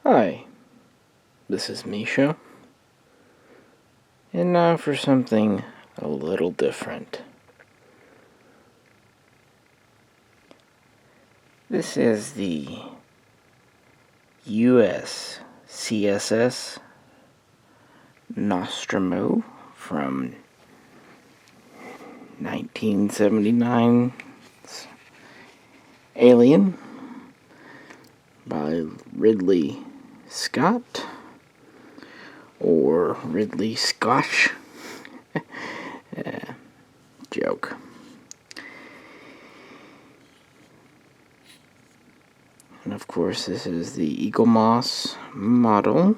Hi, this is Misha, and now for something a little different. This is the USCSS Nostromo from 1979's Alien by Ridley Scott, or Ridley Scotch. Joke. And of course, this is the Eagle Moss model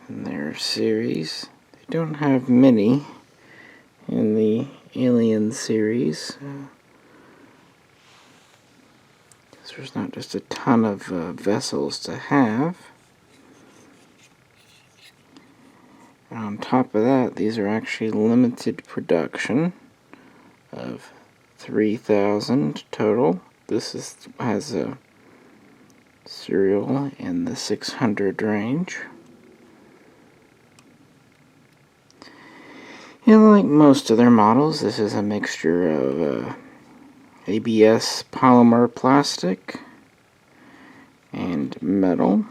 in their series. They don't have many in the Alien series. There's not just a ton of vessels to have. And on top of that, these are actually limited production of 3,000 total. This has a serial in the 600 range. And like most of their models, this is a mixture of ABS polymer plastic and metal.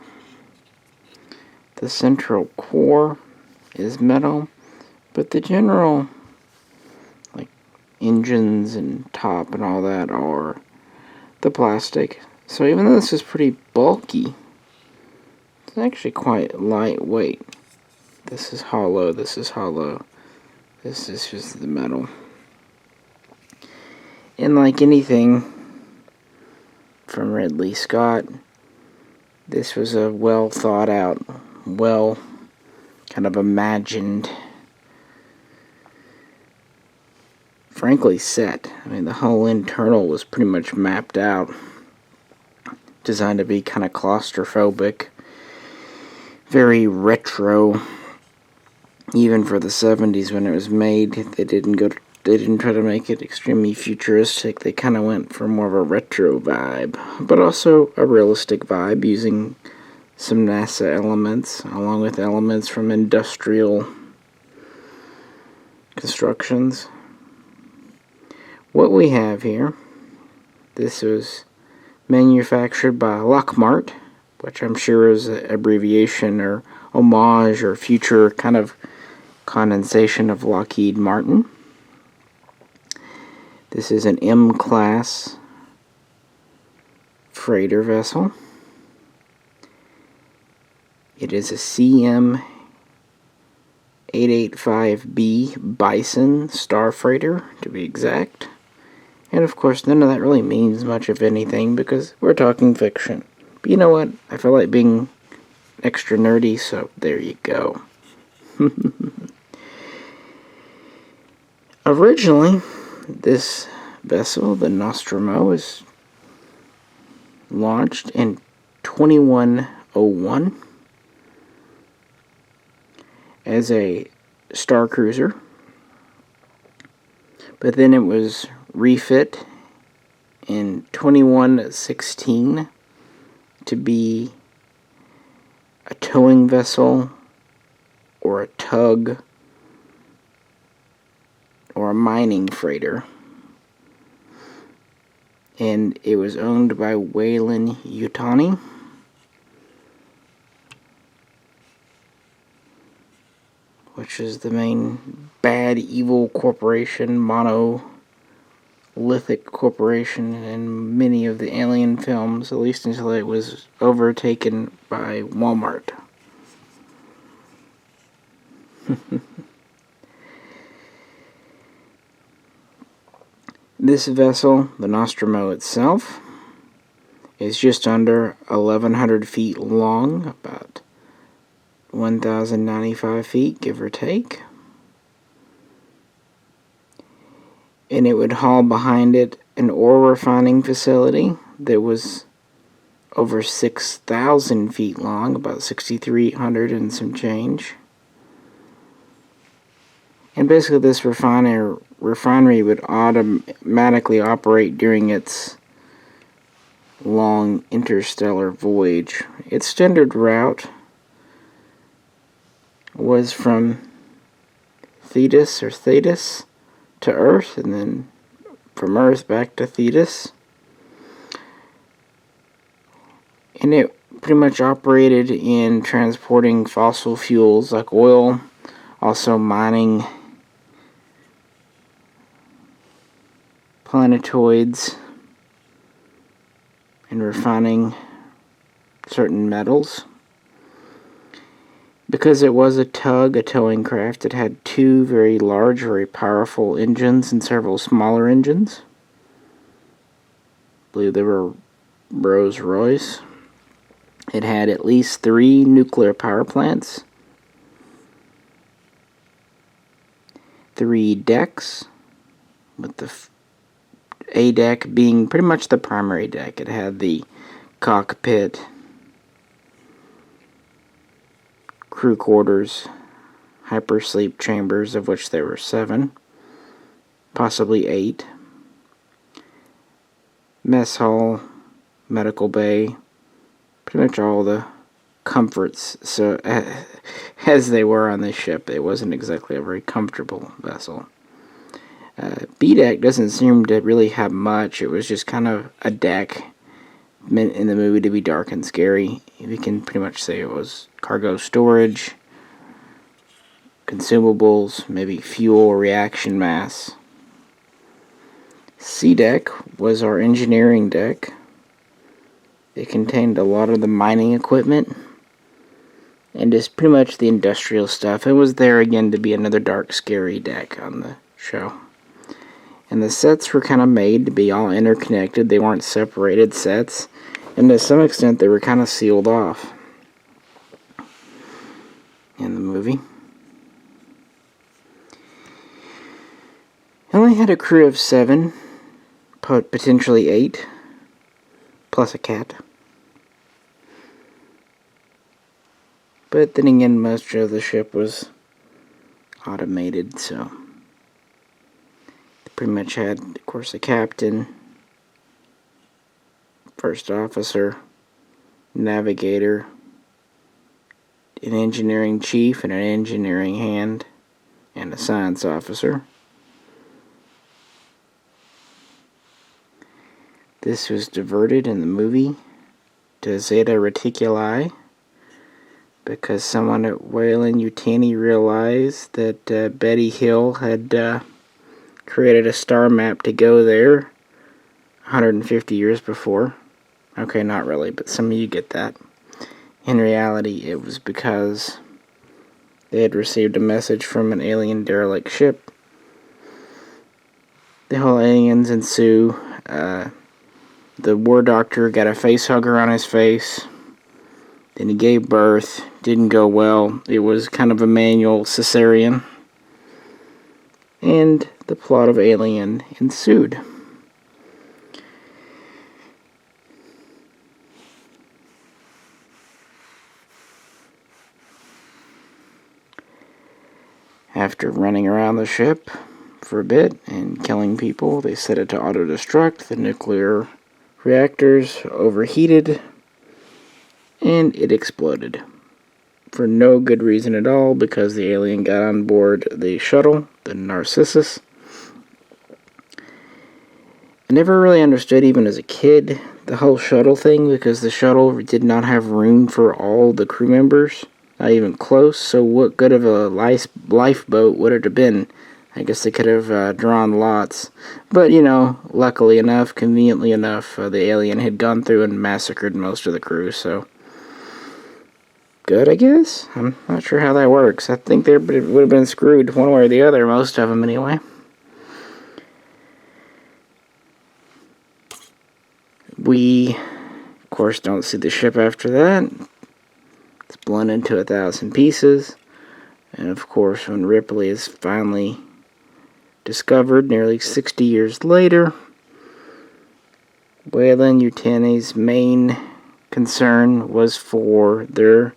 The central core is metal, but the general engines and top and all that are the plastic. So even though this is pretty bulky, it's actually quite lightweight. This is hollow, this is hollow, this is just the metal. And like anything from Ridley Scott, this was a well thought out, well kind of imagined, frankly set. I mean, the whole internal was pretty much mapped out, designed to be kind of claustrophobic, very retro. Even for the 70s when it was made, they didn't try to make it extremely futuristic. They kind of went for more of a retro vibe, but also a realistic vibe, using some NASA elements along with elements from industrial constructions. What we have here, this was manufactured by Lockmart, which I'm sure is an abbreviation or homage or future kind of condensation of Lockheed Martin. This is an M-Class freighter vessel. It is a CM 885B Bison starfreighter, to be exact. And of course, none of that really means much of anything because we're talking fiction. But you know what? I feel like being extra nerdy, so there you go. Originally, this vessel, the Nostromo, was launched in 2101 as a star cruiser, but then it was refit in 2116 to be a towing vessel or a tug or a mining freighter, and it was owned by Weyland-Yutani, which is the main bad evil corporation, monolithic corporation in many of the Alien films, at least until it was overtaken by Walmart. This vessel, the Nostromo itself, is just under 1,100 feet long, about 1,095 feet, give or take. And it would haul behind it an ore refining facility that was over 6,000 feet long, about 6,300 and some change. And basically this refinery would automatically operate during its long interstellar voyage. Its standard route was from Thetis to Earth, and then from Earth back to Thetis. And it pretty much operated in transporting fossil fuels like oil, also mining planetoids, and refining certain metals. Because it was a towing craft, it had two very large, very powerful engines and several smaller engines. I believe they were Rolls-Royce. It had at least 3 nuclear power plants, 3 decks, with the A deck being pretty much the primary deck. It had the cockpit, crew quarters, hypersleep chambers, of which there were 7, possibly 8, mess hall, medical bay, pretty much all the comforts. So as they were on this ship, it wasn't exactly a very comfortable vessel. B deck doesn't seem to really have much. It was just kind of a deck meant in the movie to be dark and scary. We can pretty much say it was cargo storage, consumables, maybe fuel, reaction mass. C deck was our engineering deck. It contained a lot of the mining equipment and just pretty much the industrial stuff. It was there again to be another dark, scary deck on the show. And the sets were kind of made to be all interconnected. They weren't separated sets. And to some extent, they were kind of sealed off in the movie. It only had a crew of 7, potentially 8, plus a cat. But then again, most of the ship was automated, so they pretty much had, of course, a captain, first officer, navigator, an engineering chief and an engineering hand, and a science officer. This was diverted in the movie to Zeta Reticuli because someone at Weyland-Yutani realized that Betty Hill had created a star map to go there 150 years before. Okay, not really, but some of you get that. In reality, it was because they had received a message from an alien derelict ship. The whole aliens ensue. The war doctor got a face hugger on his face. Then he gave birth. Didn't go well. It was kind of a manual cesarean. And the plot of Alien ensued. After running around the ship for a bit and killing people, they set it to auto-destruct. The nuclear reactors overheated, and it exploded. For no good reason at all, because the alien got on board the shuttle, the Narcissus. I never really understood, even as a kid, the whole shuttle thing, because the shuttle did not have room for all the crew members. Not even close, so what good of a lifeboat would it have been? I guess they could have drawn lots. But, luckily enough, conveniently enough, the alien had gone through and massacred most of the crew, so good, I guess? I'm not sure how that works. I think they would have been screwed one way or the other, most of them anyway. We, of course, don't see the ship after that. It's blown into 1,000 pieces. And of course, when Ripley is finally discovered nearly 60 years later, Weyland-Yutani's main concern was for their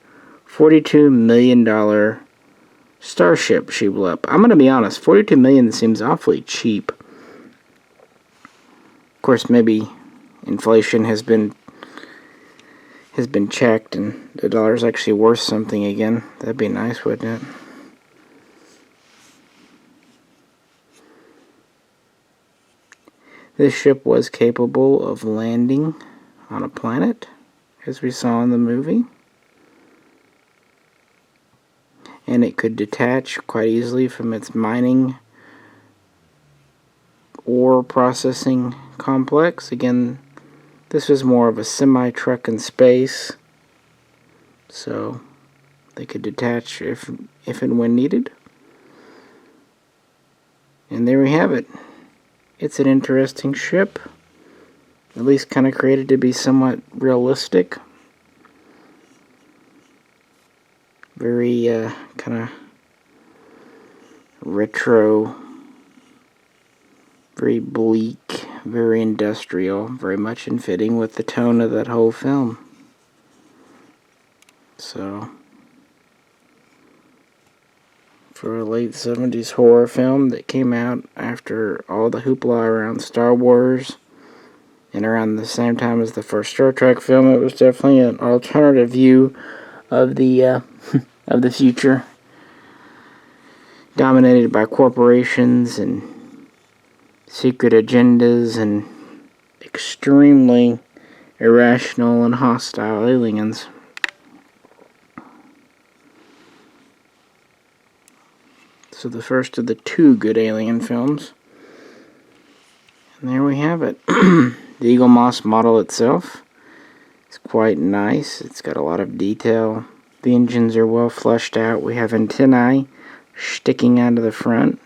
$42 million starship she blew up. I'm going to be honest, $42 million seems awfully cheap. Of course, maybe inflation has been checked and the dollar's actually worth something again. That'd be nice, wouldn't it? This ship was capable of landing on a planet, as we saw in the movie. And it could detach quite easily from its mining ore processing complex. Again, this was more of a semi-truck in space, so they could detach if and when needed. And there we have it. It's an interesting ship, at least kind of created to be somewhat realistic. Very kind of retro, very bleak, very industrial, very much in fitting with the tone of that whole film. So, for a late 70s horror film that came out after all the hoopla around Star Wars and around the same time as the first Star Trek film, it was definitely an alternative view of the of the future, dominated by corporations and secret agendas and extremely irrational and hostile aliens. So the first of the two good alien films. And there we have it. The Eagle Moss model itself is quite nice. It's got a lot of detail. The engines are well fleshed out. We have antennae sticking out of the front.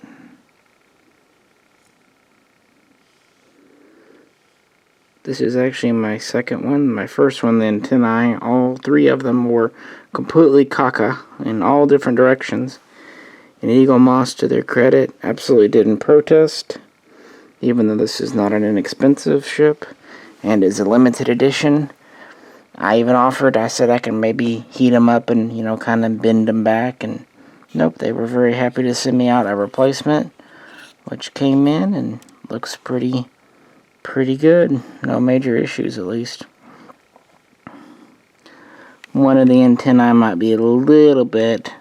This is actually my second one. My first one, the antennae, all three of them were completely caca in all different directions. And Eagle Moss, to their credit, absolutely didn't protest, even though this is not an inexpensive ship and is a limited edition. I even offered, I said I can maybe heat them up and, kind of bend them back, and nope, they were very happy to send me out a replacement, which came in and looks pretty good. No major issues, at least. One of the antennae might be a little bit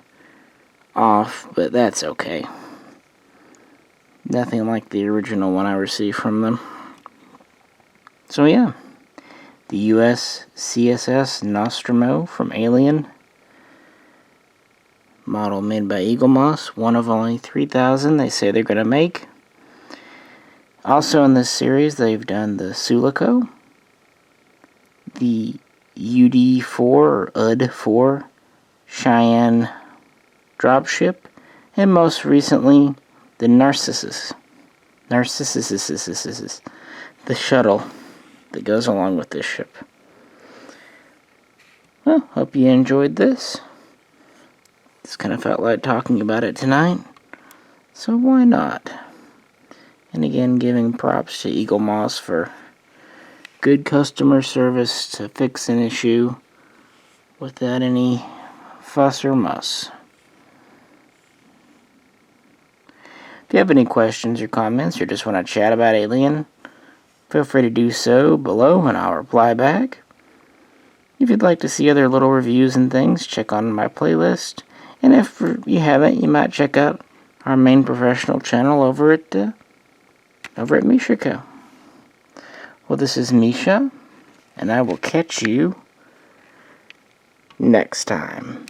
off, but that's okay. Nothing like the original one I received from them. So yeah, the USCSS Nostromo from Alien, model made by Eagle Moss, one of only 3,000 they say they're going to make. Also in this series, they've done the Sulico, the UD4 or UD4 Cheyenne dropship, and most recently, the Narcissus, the shuttle that goes along with this ship. Well, hope you enjoyed this. Just kind of felt like talking about it tonight, so why not? And again, giving props to Eagle Moss for good customer service to fix an issue without any fuss or muss. If you have any questions or comments or just want to chat about Alien, feel free to do so below and I'll reply back. If you'd like to see other little reviews and things, check on my playlist. And if you haven't, you might check out our main professional channel over at Mishaco. Well, this is Misha, and I will catch you next time.